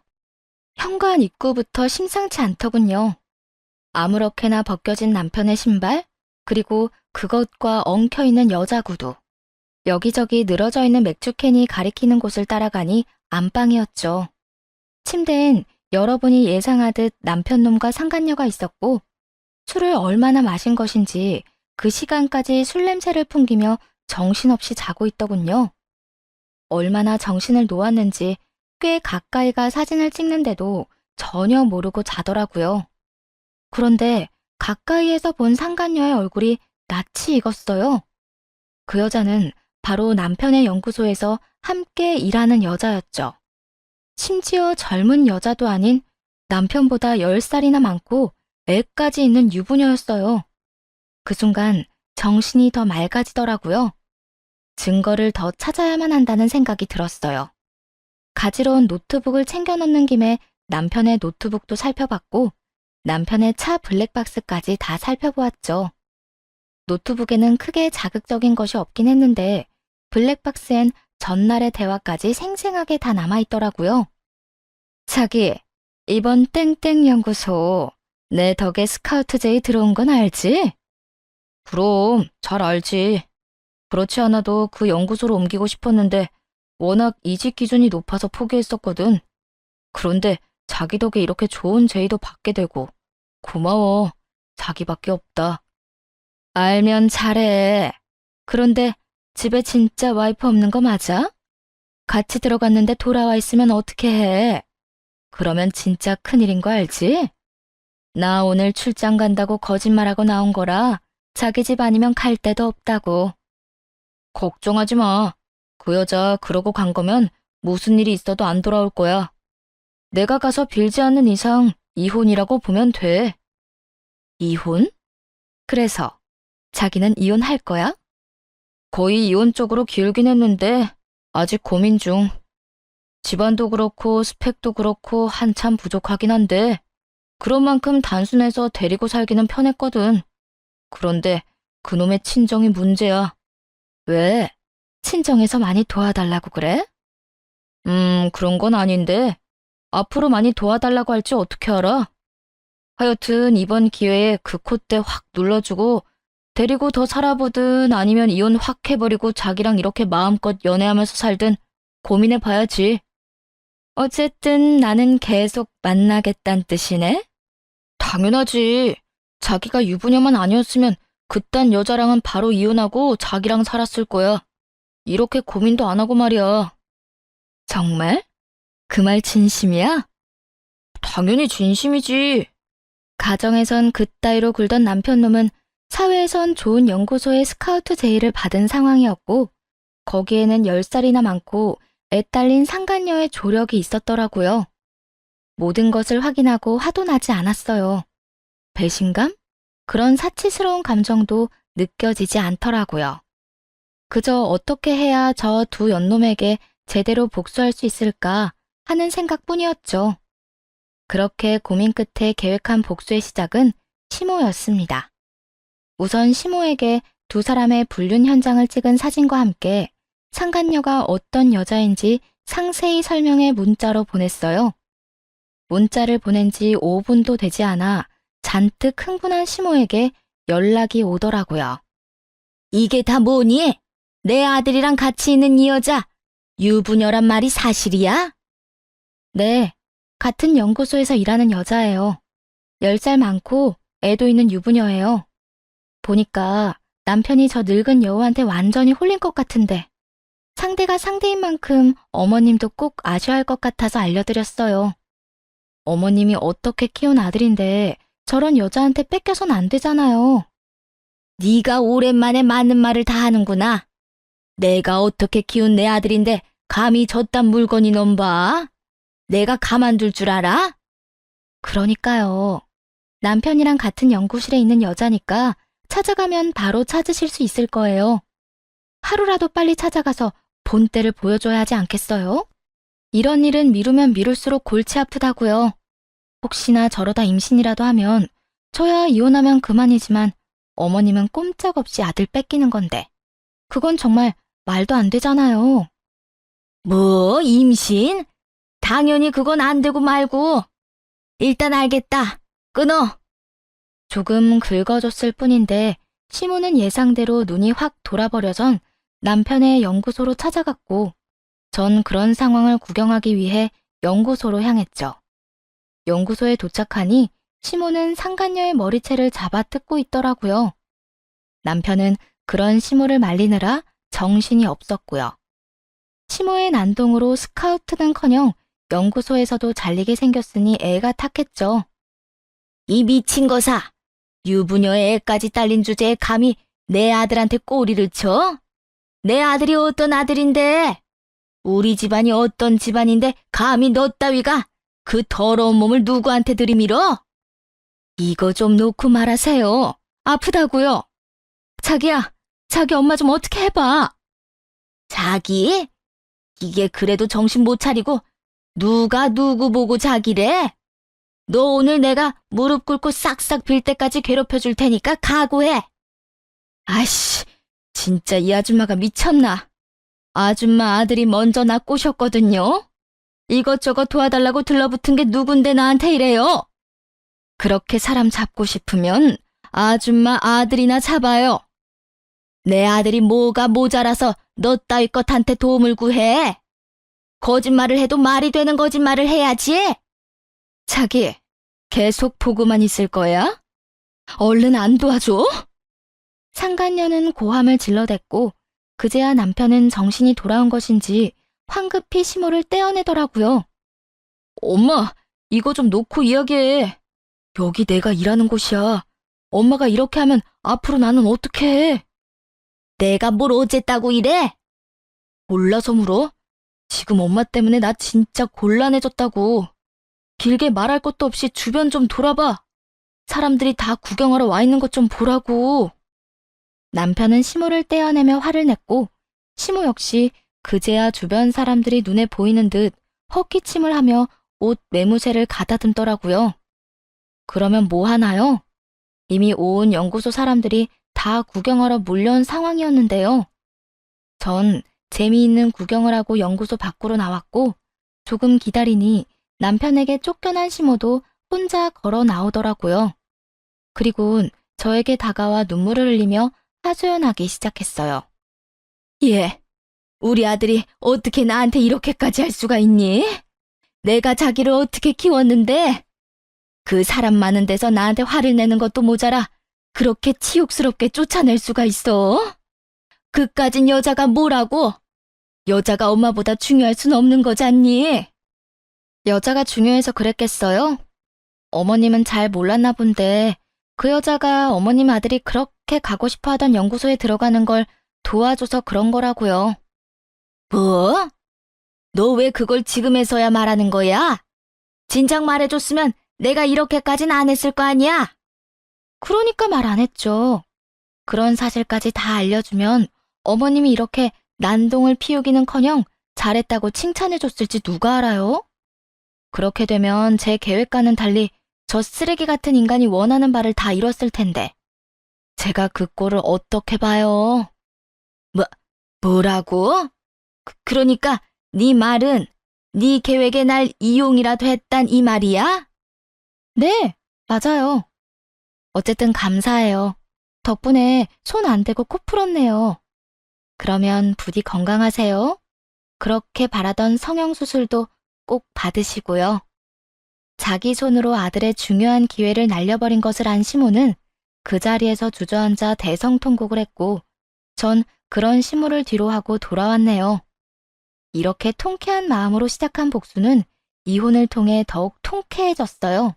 현관 입구부터 심상치 않더군요. 아무렇게나 벗겨진 남편의 신발, 그리고 그것과 엉켜있는 여자 구두. 여기저기 늘어져 있는 맥주캔이 가리키는 곳을 따라가니 안방이었죠. 침대엔 여러분이 예상하듯 남편놈과 상간녀가 있었고, 술을 얼마나 마신 것인지 그 시간까지 술 냄새를 풍기며 정신없이 자고 있더군요. 얼마나 정신을 놓았는지 꽤 가까이 가 사진을 찍는데도 전혀 모르고 자더라고요. 그런데 가까이에서 본 상간녀의 얼굴이 낯이 익었어요. 그 여자는 바로 남편의 연구소에서 함께 일하는 여자였죠. 심지어 젊은 여자도 아닌 남편보다 10살이나 많고 애까지 있는 유부녀였어요. 그 순간 정신이 더 맑아지더라고요. 증거를 더 찾아야만 한다는 생각이 들었어요. 가지러 온 노트북을 챙겨 넣는 김에 남편의 노트북도 살펴봤고 남편의 차 블랙박스까지 다 살펴보았죠. 노트북에는 크게 자극적인 것이 없긴 했는데 블랙박스엔 전날의 대화까지 생생하게 다 남아있더라고요. 자기, 이번 땡땡 연구소 내 덕에 스카우트 제이 들어온 건 알지? 그럼 잘 알지. 그렇지 않아도 그 연구소로 옮기고 싶었는데 워낙 이직 기준이 높아서 포기했었거든. 그런데 자기 덕에 이렇게 좋은 제의도 받게 되고 고마워. 자기밖에 없다. 알면 잘해. 그런데 집에 진짜 와이프 없는 거 맞아? 같이 들어갔는데 돌아와 있으면 어떻게 해? 그러면 진짜 큰일인 거 알지? 나 오늘 출장 간다고 거짓말하고 나온 거라 자기 집 아니면 갈 데도 없다고. 걱정하지 마. 그 여자 그러고 간 거면 무슨 일이 있어도 안 돌아올 거야. 내가 가서 빌지 않는 이상 이혼이라고 보면 돼. 이혼? 그래서 자기는 이혼할 거야? 거의 이혼 쪽으로 기울긴 했는데 아직 고민 중. 집안도 그렇고 스펙도 그렇고 한참 부족하긴 한데 그런 만큼 단순해서 데리고 살기는 편했거든. 그런데 그놈의 친정이 문제야. 왜? 친정에서 많이 도와달라고 그래? 그런 건 아닌데 앞으로 많이 도와달라고 할지 어떻게 알아? 하여튼 이번 기회에 그 콧대 확 눌러주고 데리고 더 살아보든 아니면 이혼 확 해버리고 자기랑 이렇게 마음껏 연애하면서 살든 고민해봐야지. 어쨌든 나는 계속 만나겠다는 뜻이네? 당연하지. 자기가 유부녀만 아니었으면 그딴 여자랑은 바로 이혼하고 자기랑 살았을 거야. 이렇게 고민도 안 하고 말이야. 정말? 그 말 진심이야? 당연히 진심이지. 가정에선 그따위로 굴던 남편놈은 사회에선 좋은 연구소의 스카우트 제의를 받은 상황이었고 거기에는 10살이나 많고 애딸린 상간녀의 조력이 있었더라고요. 모든 것을 확인하고 화도 나지 않았어요. 배신감? 그런 사치스러운 감정도 느껴지지 않더라고요. 그저 어떻게 해야 저 두 연놈에게 제대로 복수할 수 있을까 하는 생각뿐이었죠. 그렇게 고민 끝에 계획한 복수의 시작은 시모였습니다. 우선 시모에게 두 사람의 불륜 현장을 찍은 사진과 함께 상간녀가 어떤 여자인지 상세히 설명해 문자로 보냈어요. 문자를 보낸 지 5분도 되지 않아 잔뜩 흥분한 시모에게 연락이 오더라고요. 이게 다 뭐니? 내 아들이랑 같이 있는 이 여자 유부녀란 말이 사실이야? 네, 같은 연구소에서 일하는 여자예요. 10살 많고 애도 있는 유부녀예요. 보니까 남편이 저 늙은 여우한테 완전히 홀린 것 같은데 상대가 상대인 만큼 어머님도 꼭 아셔야 할 것 같아서 알려드렸어요. 어머님이 어떻게 키운 아들인데 저런 여자한테 뺏겨선 안 되잖아요. 네가 오랜만에 맞는 말을 다 하는구나. 내가 어떻게 키운 내 아들인데 감히 저딴 물건이 넘봐? 내가 가만둘 줄 알아? 그러니까요. 남편이랑 같은 연구실에 있는 여자니까 찾아가면 바로 찾으실 수 있을 거예요. 하루라도 빨리 찾아가서 본때를 보여줘야 하지 않겠어요? 이런 일은 미루면 미룰수록 골치 아프다고요. 혹시나 저러다 임신이라도 하면 저야 이혼하면 그만이지만 어머님은 꼼짝없이 아들 뺏기는 건데 그건 정말 말도 안 되잖아요. 뭐, 임신? 당연히 그건 안 되고 말고. 일단 알겠다. 끊어. 조금 긁어줬을 뿐인데 시모는 예상대로 눈이 확 돌아버려선 남편의 연구소로 찾아갔고 전 그런 상황을 구경하기 위해 연구소로 향했죠. 연구소에 도착하니 시모는 상간녀의 머리채를 잡아 뜯고 있더라고요. 남편은 그런 시모를 말리느라 정신이 없었고요. 시모의 난동으로 스카우트는커녕 연구소에서도 잘리게 생겼으니 애가 탔겠죠. 이 미친 거사! 유부녀의 애까지 딸린 주제에 감히 내 아들한테 꼬리를 쳐? 내 아들이 어떤 아들인데? 우리 집안이 어떤 집안인데 감히 너 따위가 그 더러운 몸을 누구한테 들이밀어? 이거 좀 놓고 말하세요. 아프다고요. 자기야, 자기 엄마 좀 어떻게 해봐. 자기? 이게 그래도 정신 못 차리고 누가 누구 보고 자기래? 너 오늘 내가 무릎 꿇고 싹싹 빌 때까지 괴롭혀줄 테니까 각오해. 아이씨, 진짜 이 아줌마가 미쳤나. 아줌마 아들이 먼저 나 꼬셨거든요. 이것저것 도와달라고 들러붙은 게 누군데 나한테 이래요. 그렇게 사람 잡고 싶으면 아줌마 아들이나 잡아요. 내 아들이 뭐가 모자라서 너 따위 것한테 도움을 구해. 거짓말을 해도 말이 되는 거짓말을 해야지. 자기, 계속 보고만 있을 거야? 얼른 안 도와줘? 상간녀는 고함을 질러댔고 그제야 남편은 정신이 돌아온 것인지 황급히 시모를 떼어내더라고요. 엄마, 이거 좀 놓고 이야기해. 여기 내가 일하는 곳이야. 엄마가 이렇게 하면 앞으로 나는 어떻게 해? 내가 뭘 어쨌다고 이래? 몰라서 물어? 지금 엄마 때문에 나 진짜 곤란해졌다고. 길게 말할 것도 없이 주변 좀 돌아봐. 사람들이 다 구경하러 와 있는 것 좀 보라고. 남편은 시모를 떼어내며 화를 냈고 시모 역시 그제야 주변 사람들이 눈에 보이는 듯 헛기침을 하며 옷 매무새를 가다듬더라고요. 그러면 뭐 하나요? 이미 온 연구소 사람들이 다 구경하러 몰려온 상황이었는데요. 전 재미있는 구경을 하고 연구소 밖으로 나왔고 조금 기다리니 남편에게 쫓겨난 시모도 혼자 걸어 나오더라고요. 그리곤 저에게 다가와 눈물을 흘리며 하소연하기 시작했어요. 예, 우리 아들이 어떻게 나한테 이렇게까지 할 수가 있니? 내가 자기를 어떻게 키웠는데? 그 사람 많은 데서 나한테 화를 내는 것도 모자라 그렇게 치욕스럽게 쫓아낼 수가 있어? 그까진 여자가 뭐라고? 여자가 엄마보다 중요할 순 없는 거잖니? 여자가 중요해서 그랬겠어요? 어머님은 잘 몰랐나 본데 그 여자가 어머님 아들이 그렇게 가고 싶어 하던 연구소에 들어가는 걸 도와줘서 그런 거라고요. 뭐? 너 왜 그걸 지금에서야 말하는 거야? 진작 말해줬으면 내가 이렇게까진 안 했을 거 아니야? 그러니까 말 안 했죠. 그런 사실까지 다 알려주면 어머님이 이렇게 난동을 피우기는커녕 잘했다고 칭찬해줬을지 누가 알아요? 그렇게 되면 제 계획과는 달리 저 쓰레기 같은 인간이 원하는 바를 다 이뤘을 텐데 제가 그 꼴을 어떻게 봐요? 뭐라고? 그러니까 네 말은 네 계획에 날 이용이라도 했단 이 말이야? 네, 맞아요. 어쨌든 감사해요. 덕분에 손 안 대고 코 풀었네요. 그러면 부디 건강하세요. 그렇게 바라던 성형수술도 꼭 받으시고요. 자기 손으로 아들의 중요한 기회를 날려버린 것을 안 시모는 그 자리에서 주저앉아 대성통곡을 했고 전 그런 시모를 뒤로하고 돌아왔네요. 이렇게 통쾌한 마음으로 시작한 복수는 이혼을 통해 더욱 통쾌해졌어요.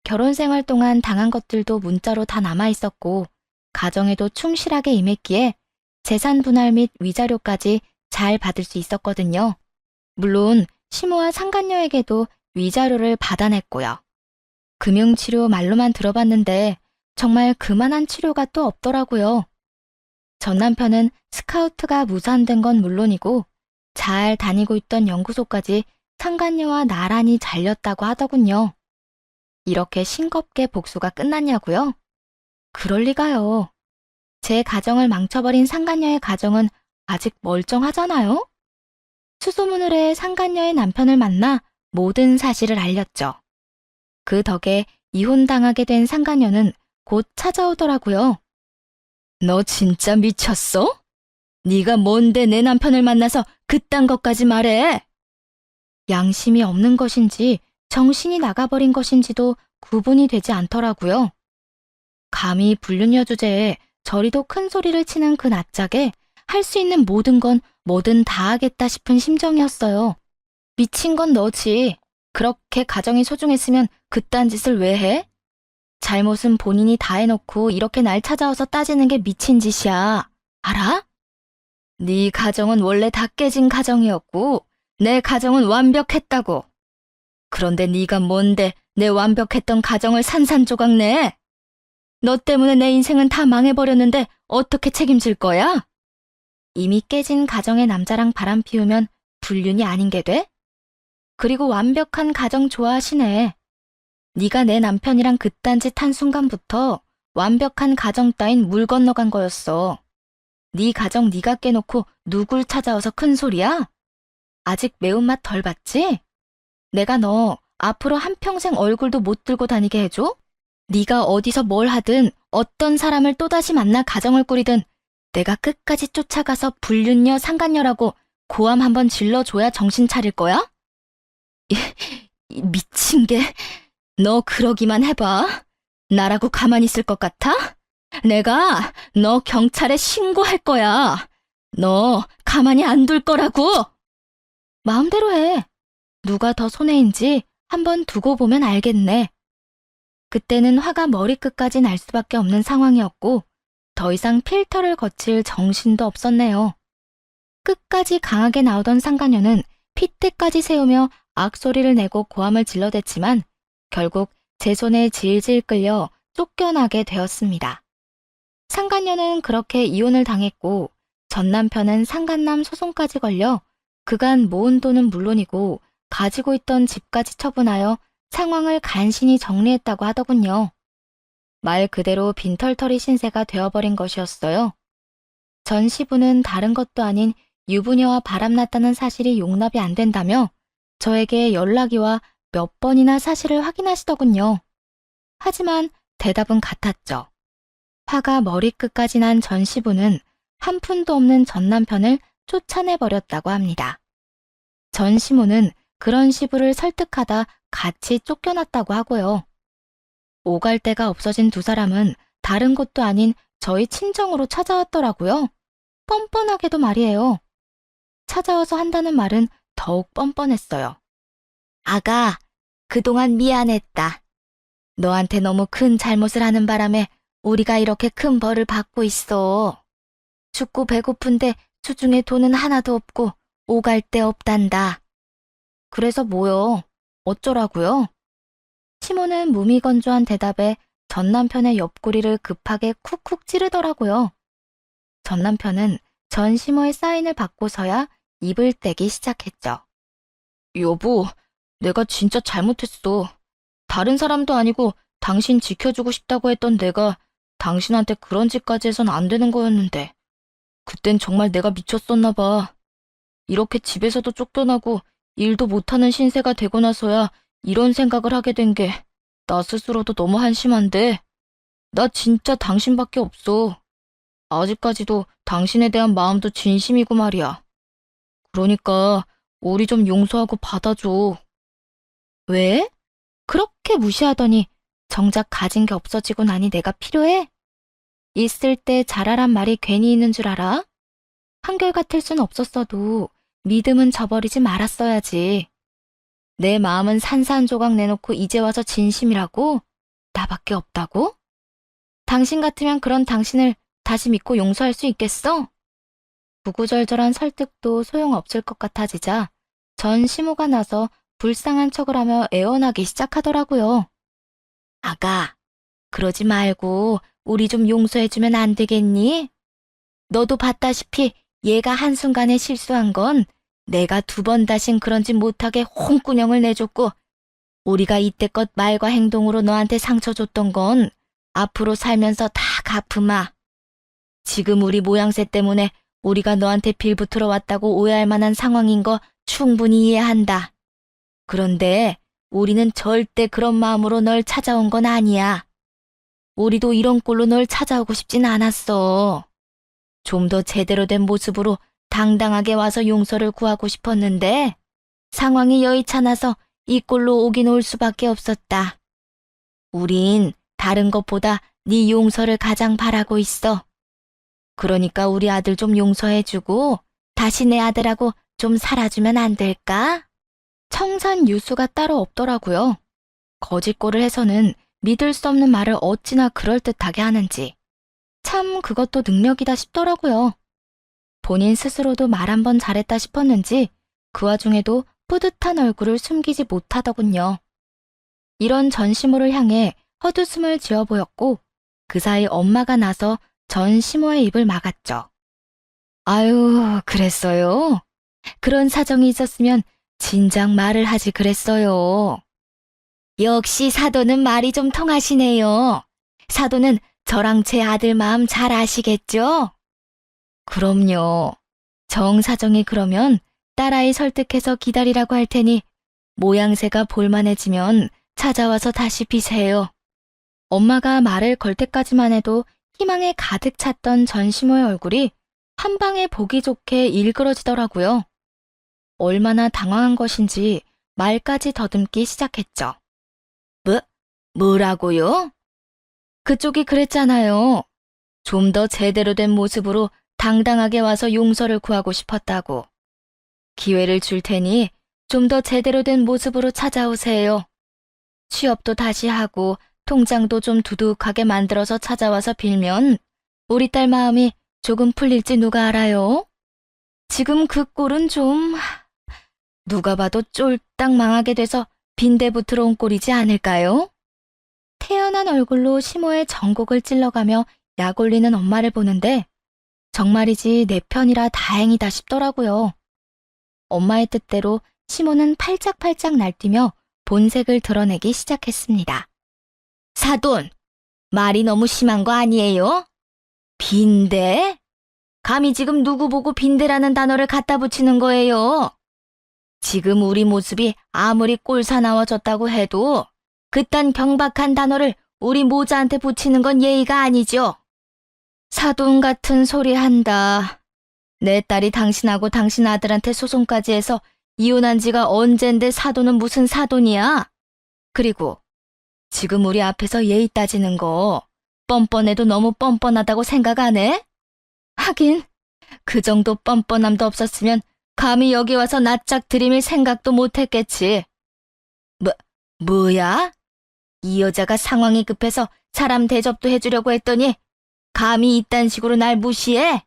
결혼 생활 동안 당한 것들도 문자로 다 남아있었고 가정에도 충실하게 임했기에 재산 분할 및 위자료까지 잘 받을 수 있었거든요. 물론 시모와 상간녀에게도 위자료를 받아냈고요. 금융치료 말로만 들어봤는데 정말 그만한 치료가 또 없더라고요. 전 남편은 스카우트가 무산된 건 물론이고 잘 다니고 있던 연구소까지 상간녀와 나란히 잘렸다고 하더군요. 이렇게 싱겁게 복수가 끝났냐고요? 그럴 리가요. 제 가정을 망쳐버린 상간녀의 가정은 아직 멀쩡하잖아요? 수소문을 해 상간녀의 남편을 만나 모든 사실을 알렸죠. 그 덕에 이혼당하게 된 상간녀는 곧 찾아오더라고요. 너 진짜 미쳤어? 네가 뭔데 내 남편을 만나서 그딴 것까지 말해? 양심이 없는 것인지 정신이 나가버린 것인지도 구분이 되지 않더라고요. 감히 불륜녀 주제에 저리도 큰 소리를 치는 그 낯짝에 할 수 있는 모든 건 뭐든 다 하겠다 싶은 심정이었어요. 미친 건 너지. 그렇게 가정이 소중했으면 그딴 짓을 왜 해? 잘못은 본인이 다 해놓고 이렇게 날 찾아와서 따지는 게 미친 짓이야. 알아? 네 가정은 원래 다 깨진 가정이었고 내 가정은 완벽했다고. 그런데 네가 뭔데 내 완벽했던 가정을 산산조각 내? 너 때문에 내 인생은 다 망해버렸는데 어떻게 책임질 거야? 이미 깨진 가정의 남자랑 바람 피우면 불륜이 아닌 게 돼? 그리고 완벽한 가정 좋아하시네. 네가 내 남편이랑 그딴 짓 한 순간부터 완벽한 가정 따윈 물 건너간 거였어. 네 가정 네가 깨놓고 누굴 찾아와서 큰 소리야? 아직 매운맛 덜 봤지? 내가 너 앞으로 한평생 얼굴도 못 들고 다니게 해줘? 네가 어디서 뭘 하든 어떤 사람을 또다시 만나 가정을 꾸리든 내가 끝까지 쫓아가서 불륜녀 상간녀라고 고함 한번 질러줘야 정신 차릴 거야? 이 미친 게, 너 그러기만 해봐. 나라고 가만히 있을 것 같아? 내가 너 경찰에 신고할 거야. 너 가만히 안 둘 거라고. 마음대로 해. 누가 더 손해인지 한번 두고 보면 알겠네. 그때는 화가 머리끝까지 날 수밖에 없는 상황이었고 더 이상 필터를 거칠 정신도 없었네요. 끝까지 강하게 나오던 상간녀는 핏대까지 세우며 악소리를 내고 고함을 질러댔지만 결국 제 손에 질질 끌려 쫓겨나게 되었습니다. 상간녀는 그렇게 이혼을 당했고 전 남편은 상간남 소송까지 걸려 그간 모은 돈은 물론이고 가지고 있던 집까지 처분하여 상황을 간신히 정리했다고 하더군요. 말 그대로 빈털터리 신세가 되어버린 것이었어요. 전 시부는 다른 것도 아닌 유부녀와 바람났다는 사실이 용납이 안 된다며 저에게 연락이 와 몇 번이나 사실을 확인하시더군요. 하지만 대답은 같았죠. 화가 머리끝까지 난 전 시부는 한 푼도 없는 전 남편을 쫓아내버렸다고 합니다. 전 시모는 그런 시부를 설득하다 같이 쫓겨났다고 하고요. 오갈 데가 없어진 두 사람은 다른 곳도 아닌 저희 친정으로 찾아왔더라고요. 뻔뻔하게도 말이에요. 찾아와서 한다는 말은 더욱 뻔뻔했어요. 아가, 그동안 미안했다. 너한테 너무 큰 잘못을 하는 바람에 우리가 이렇게 큰 벌을 받고 있어. 죽고 배고픈데 주중에 돈은 하나도 없고 오갈 데 없단다. 그래서 뭐요? 어쩌라고요? 시모는 무미건조한 대답에 전 남편의 옆구리를 급하게 쿡쿡 찌르더라고요. 전 남편은 전 시모의 사인을 받고서야 입을 떼기 시작했죠. 여보, 내가 진짜 잘못했어. 다른 사람도 아니고 당신 지켜주고 싶다고 했던 내가 당신한테 그런 짓까지 해선 안 되는 거였는데 그땐 정말 내가 미쳤었나 봐. 이렇게 집에서도 쫓겨나고 일도 못하는 신세가 되고 나서야 이런 생각을 하게 된 게 나 스스로도 너무 한심한데 나 진짜 당신밖에 없어. 아직까지도 당신에 대한 마음도 진심이고 말이야. 그러니까 우리 좀 용서하고 받아줘. 왜? 그렇게 무시하더니 정작 가진 게 없어지고 나니 내가 필요해? 있을 때 잘하란 말이 괜히 있는 줄 알아? 한결같을 순 없었어도 믿음은 저버리지 말았어야지. 내 마음은 산산조각 내놓고 이제 와서 진심이라고? 나밖에 없다고? 당신 같으면 그런 당신을 다시 믿고 용서할 수 있겠어? 구구절절한 설득도 소용없을 것 같아지자 전 시모가 나서 불쌍한 척을 하며 애원하기 시작하더라고요. 아가, 그러지 말고 우리 좀 용서해주면 안 되겠니? 너도 봤다시피 얘가 한순간에 실수한 건 내가 두 번 다신 그런 짓 못하게 홍군형을 내줬고 우리가 이때껏 말과 행동으로 너한테 상처 줬던 건 앞으로 살면서 다 갚으마. 지금 우리 모양새 때문에 우리가 너한테 빌붙으러 왔다고 오해할 만한 상황인 거 충분히 이해한다. 그런데 우리는 절대 그런 마음으로 널 찾아온 건 아니야. 우리도 이런 꼴로 널 찾아오고 싶진 않았어. 좀 더 제대로 된 모습으로 당당하게 와서 용서를 구하고 싶었는데 상황이 여의찮아서 이 꼴로 오긴 올 수밖에 없었다. 우린 다른 것보다 네 용서를 가장 바라고 있어. 그러니까 우리 아들 좀 용서해주고 다시 내 아들하고 좀 살아주면 안 될까? 청산 유수가 따로 없더라고요. 거짓골을 해서는 믿을 수 없는 말을 어찌나 그럴듯하게 하는지. 참 그것도 능력이다 싶더라고요. 본인 스스로도 말 한 번 잘했다 싶었는지 그 와중에도 뿌듯한 얼굴을 숨기지 못하더군요. 이런 전시모를 향해 헛웃음을 지어 보였고 그 사이 엄마가 나서 전시모의 입을 막았죠. 아유, 그랬어요? 그런 사정이 있었으면 진작 말을 하지 그랬어요. 역시 사도는 말이 좀 통하시네요. 사도는 저랑 제 아들 마음 잘 아시겠죠? 그럼요. 정 사정이 그러면 딸아이 설득해서 기다리라고 할 테니 모양새가 볼만해지면 찾아와서 다시 비세요. 엄마가 말을 걸 때까지만 해도 희망에 가득 찼던 전시모의 얼굴이 한 방에 보기 좋게 일그러지더라고요. 얼마나 당황한 것인지 말까지 더듬기 시작했죠. 뭐라고요? 그쪽이 그랬잖아요. 좀 더 제대로 된 모습으로 당당하게 와서 용서를 구하고 싶었다고. 기회를 줄 테니 좀 더 제대로 된 모습으로 찾아오세요. 취업도 다시 하고 통장도 좀 두둑하게 만들어서 찾아와서 빌면 우리 딸 마음이 조금 풀릴지 누가 알아요? 지금 그 꼴은 좀 누가 봐도 쫄딱 망하게 돼서 빈대부 들어온 꼴이지 않을까요? 태연한 얼굴로 시모의 전곡을 찔러가며 약 올리는 엄마를 보는데 정말이지 내 편이라 다행이다 싶더라고요. 엄마의 뜻대로 시모는 팔짝팔짝 날뛰며 본색을 드러내기 시작했습니다. 사돈, 말이 너무 심한 거 아니에요? 빈대? 감히 지금 누구 보고 빈대라는 단어를 갖다 붙이는 거예요? 지금 우리 모습이 아무리 꼴사나워졌다고 해도 그딴 경박한 단어를 우리 모자한테 붙이는 건 예의가 아니죠. 사돈 같은 소리 한다. 내 딸이 당신하고 당신 아들한테 소송까지 해서 이혼한 지가 언젠데 사돈은 무슨 사돈이야? 그리고 지금 우리 앞에서 예의 따지는 거 뻔뻔해도 너무 뻔뻔하다고 생각 안 해? 하긴 그 정도 뻔뻔함도 없었으면 감히 여기 와서 낯짝 들이밀 생각도 못했겠지. 뭐야? 이 여자가 상황이 급해서 사람 대접도 해주려고 했더니 감히 이딴 식으로 날 무시해?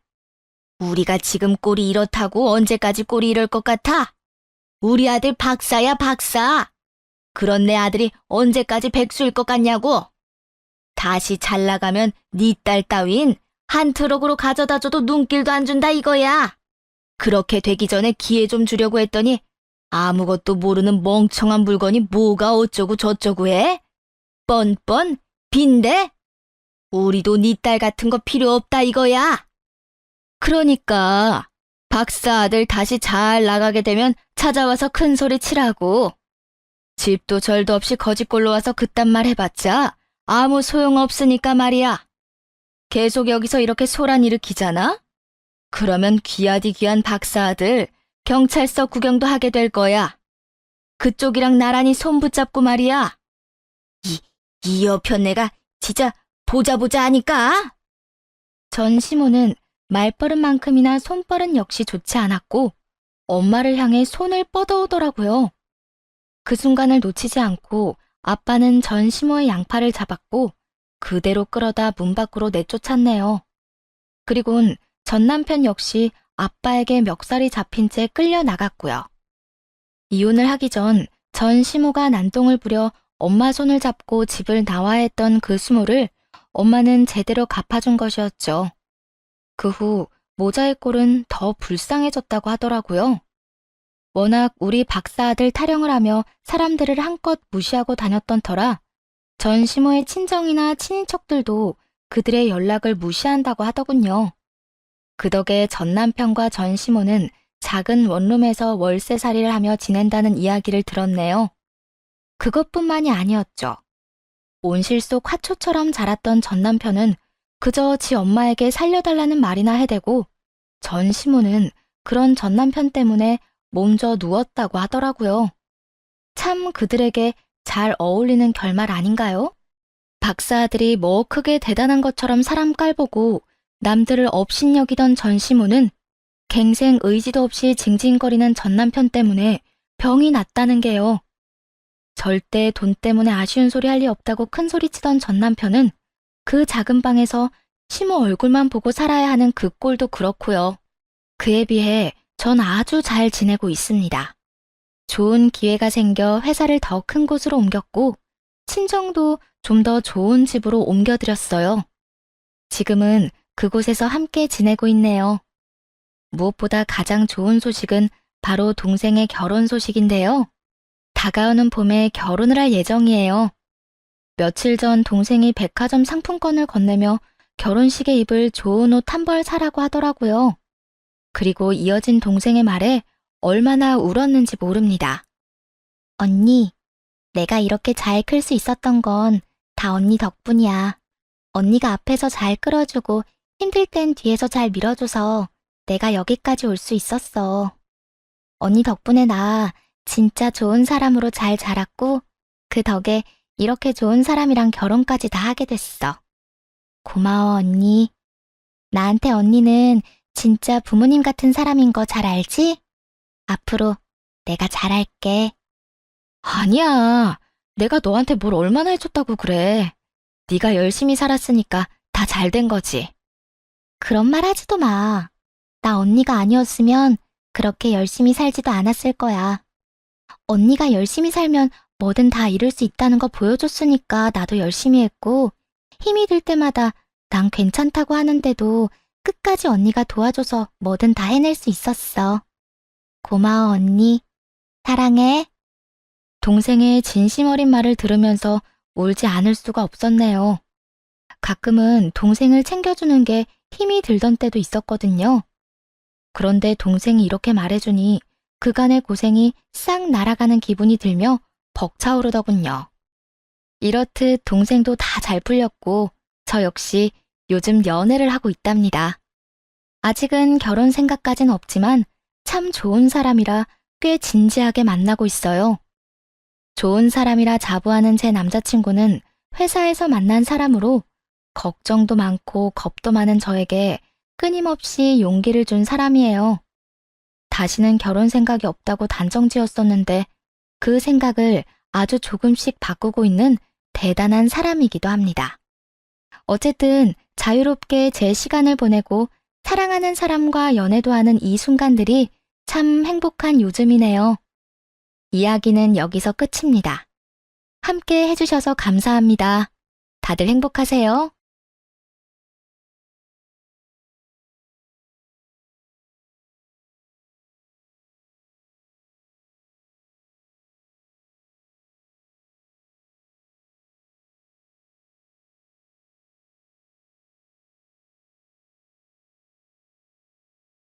우리가 지금 꼴이 이렇다고 언제까지 꼴이 이럴 것 같아? 우리 아들 박사야 박사. 그런 내 아들이 언제까지 백수일 것 같냐고. 다시 잘 나가면 네 딸 따윈 한 트럭으로 가져다줘도 눈길도 안 준다 이거야. 그렇게 되기 전에 기회 좀 주려고 했더니 아무것도 모르는 멍청한 물건이 뭐가 어쩌고 저쩌고 해? 뻔뻔? 빈대? 우리도 네 딸 같은 거 필요 없다 이거야. 그러니까 박사 아들 다시 잘 나가게 되면 찾아와서 큰 소리 치라고. 집도 절도 없이 거짓골로 와서 그딴 말 해봤자 아무 소용없으니까 말이야. 계속 여기서 이렇게 소란 일으키잖아? 그러면 귀하디 귀한 박사 아들 경찰서 구경도 하게 될 거야. 그쪽이랑 나란히 손 붙잡고 말이야. 이 여편네가 진짜 보자 하니까. 전시모는 말버릇만큼이나 손버릇 역시 좋지 않았고 엄마를 향해 손을 뻗어오더라고요. 그 순간을 놓치지 않고 아빠는 전시모의 양팔을 잡았고 그대로 끌어다 문 밖으로 내쫓았네요. 그리곤 전 남편 역시 아빠에게 멱살이 잡힌 채 끌려 나갔고요. 이혼을 하기 전 전시모가 난동을 부려 엄마 손을 잡고 집을 나와야 했던 그 수모를 엄마는 제대로 갚아준 것이었죠. 그 후 모자의 꼴은 더 불쌍해졌다고 하더라고요. 워낙 우리 박사 아들 타령을 하며 사람들을 한껏 무시하고 다녔던 터라 전시모의 친정이나 친인척들도 그들의 연락을 무시한다고 하더군요. 그 덕에 전 남편과 전시모는 작은 원룸에서 월세살이를 하며 지낸다는 이야기를 들었네요. 그것뿐만이 아니었죠. 온실 속 화초처럼 자랐던 전 남편은 그저 지 엄마에게 살려달라는 말이나 해대고 전 시모는 그런 전 남편 때문에 몸져 누웠다고 하더라고요. 참 그들에게 잘 어울리는 결말 아닌가요? 박사 아들이 뭐 크게 대단한 것처럼 사람 깔보고 남들을 업신여기던 전 시모는 갱생 의지도 없이 징징거리는 전 남편 때문에 병이 났다는 게요. 절대 돈 때문에 아쉬운 소리 할 리 없다고 큰 소리치던 전 남편은 그 작은 방에서 시모 얼굴만 보고 살아야 하는 그 꼴도 그렇고요. 그에 비해 전 아주 잘 지내고 있습니다. 좋은 기회가 생겨 회사를 더 큰 곳으로 옮겼고 친정도 좀 더 좋은 집으로 옮겨드렸어요. 지금은 그곳에서 함께 지내고 있네요. 무엇보다 가장 좋은 소식은 바로 동생의 결혼 소식인데요. 다가오는 봄에 결혼을 할 예정이에요. 며칠 전 동생이 백화점 상품권을 건네며 결혼식에 입을 좋은 옷 한 벌 사라고 하더라고요. 그리고 이어진 동생의 말에 얼마나 울었는지 모릅니다. 언니, 내가 이렇게 잘 클 수 있었던 건 다 언니 덕분이야. 언니가 앞에서 잘 끌어주고 힘들 땐 뒤에서 잘 밀어줘서 내가 여기까지 올 수 있었어. 언니 덕분에 나 진짜 좋은 사람으로 잘 자랐고 그 덕에 이렇게 좋은 사람이랑 결혼까지 다 하게 됐어. 고마워, 언니. 나한테 언니는 진짜 부모님 같은 사람인 거 잘 알지? 앞으로 내가 잘할게. 아니야. 내가 너한테 뭘 얼마나 해줬다고 그래. 네가 열심히 살았으니까 다 잘 된 거지. 그런 말 하지도 마. 나 언니가 아니었으면 그렇게 열심히 살지도 않았을 거야. 언니가 열심히 살면 뭐든 다 이룰 수 있다는 거 보여줬으니까 나도 열심히 했고 힘이 들 때마다 난 괜찮다고 하는데도 끝까지 언니가 도와줘서 뭐든 다 해낼 수 있었어. 고마워, 언니. 사랑해. 동생의 진심 어린 말을 들으면서 울지 않을 수가 없었네요. 가끔은 동생을 챙겨주는 게 힘이 들던 때도 있었거든요. 그런데 동생이 이렇게 말해주니 그간의 고생이 싹 날아가는 기분이 들며 벅차오르더군요. 이렇듯 동생도 다 잘 풀렸고 저 역시 요즘 연애를 하고 있답니다. 아직은 결혼 생각까진 없지만 참 좋은 사람이라 꽤 진지하게 만나고 있어요. 좋은 사람이라 자부하는 제 남자친구는 회사에서 만난 사람으로 걱정도 많고 겁도 많은 저에게 끊임없이 용기를 준 사람이에요. 다시는 결혼 생각이 없다고 단정 지었었는데 그 생각을 아주 조금씩 바꾸고 있는 대단한 사람이기도 합니다. 어쨌든 자유롭게 제 시간을 보내고 사랑하는 사람과 연애도 하는 이 순간들이 참 행복한 요즘이네요. 이야기는 여기서 끝입니다. 함께 해주셔서 감사합니다. 다들 행복하세요.